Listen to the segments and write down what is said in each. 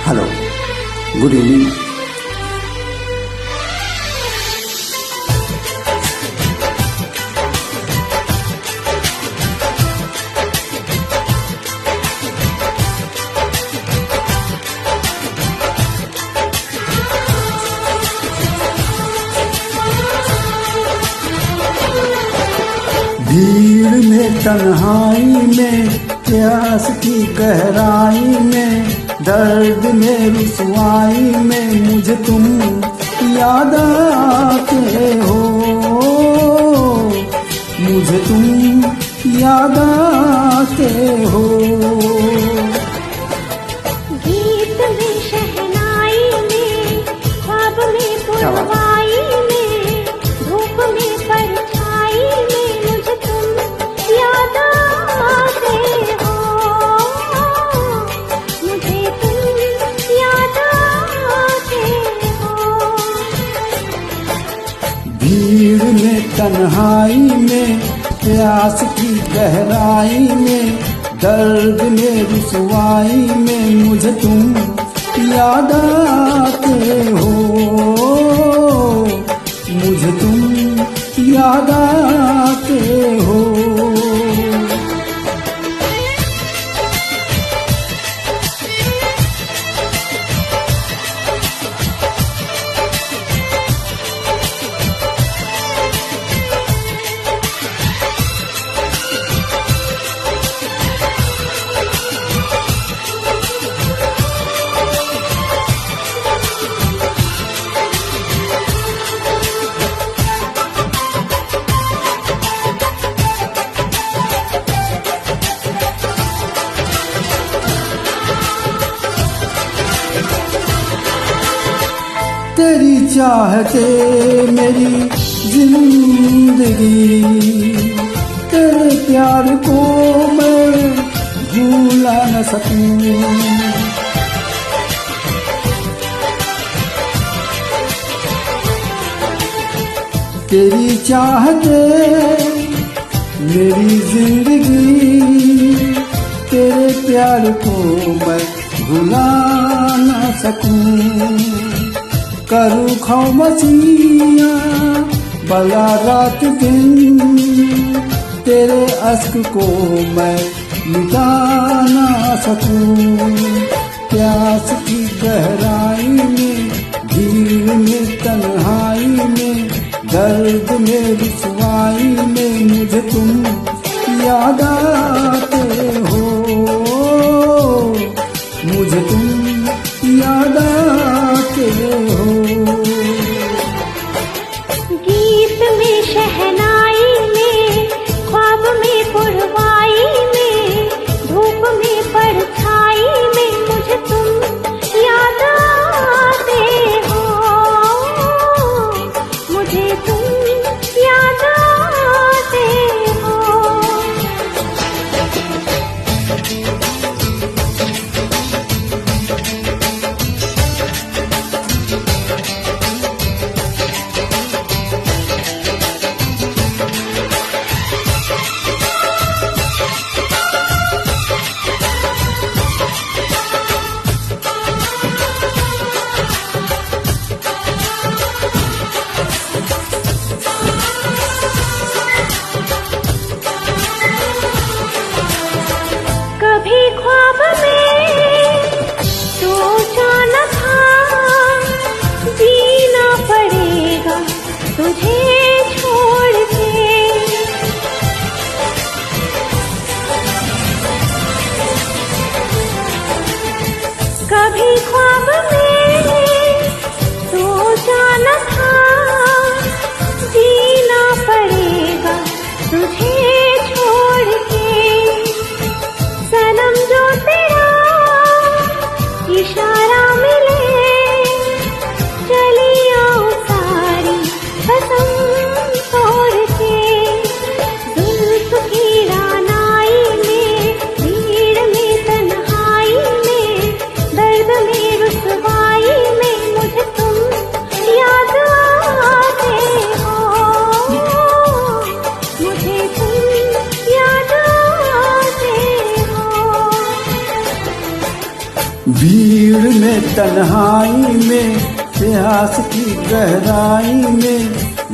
Hello, good evening. भीड़ में, तन्हाई में, प्यास की गहराई में, दर्द में, रुसवाई में मुझे तुम याद आते हो, मुझे तुम याद आते हो। गीत में, शहनाई में, ख्वाब में, पुरवाई में, धूप में, परछाई में मुझे तुम याद आते हो, मुझे तुम याद आते हो। भीड़ में, तन्हाई में, प्यास की गहराई में, दर्द में, रुसवाई में मुझे तुम याद आते हो, मुझे तुम याद आते हो। तेरी चाहते मेरी जिंदगी, तेरे प्यार को मैं भूला न सकूं। तेरी चाहते मेरी जिंदगी, तेरे प्यार को मैं भूला न सकूं। करूँ खामोशियाँ भला रात दिन, तेरे अश्क को मैं मिटा ना सकूं। प्यास की गहराई में, भीड़ में, तन्हाई में, दर्द में, रुसवाई में मुझे तुम याद आते हो, मुझे तुम याद आते हो। गीत में, शहनाई में, ख्वाब में, पुरवाई में, धूप में, परछाई में मुझे तुम याद आते हो, मुझे तुम याद आते हो। भीड़ में तन्हाई में प्यास की गहराई में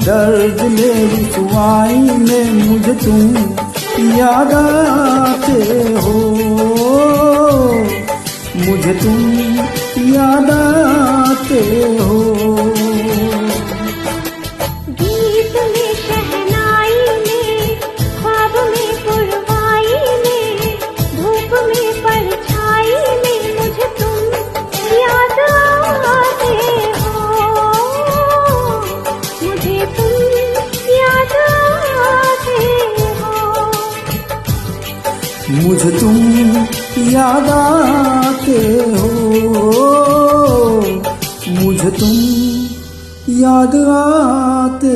दर्द ले रुसवाई में मुझे तुम याद आते हो, मुझे तुम याद आते हो। गीत में शहनाई में ख्वाब में पुरवाई में धूप में परछाई में मुझे तुम याद आते हो, मुझे तुम याद आते हो। मुझे तुम याद आते हो, मुझे तुम याद आते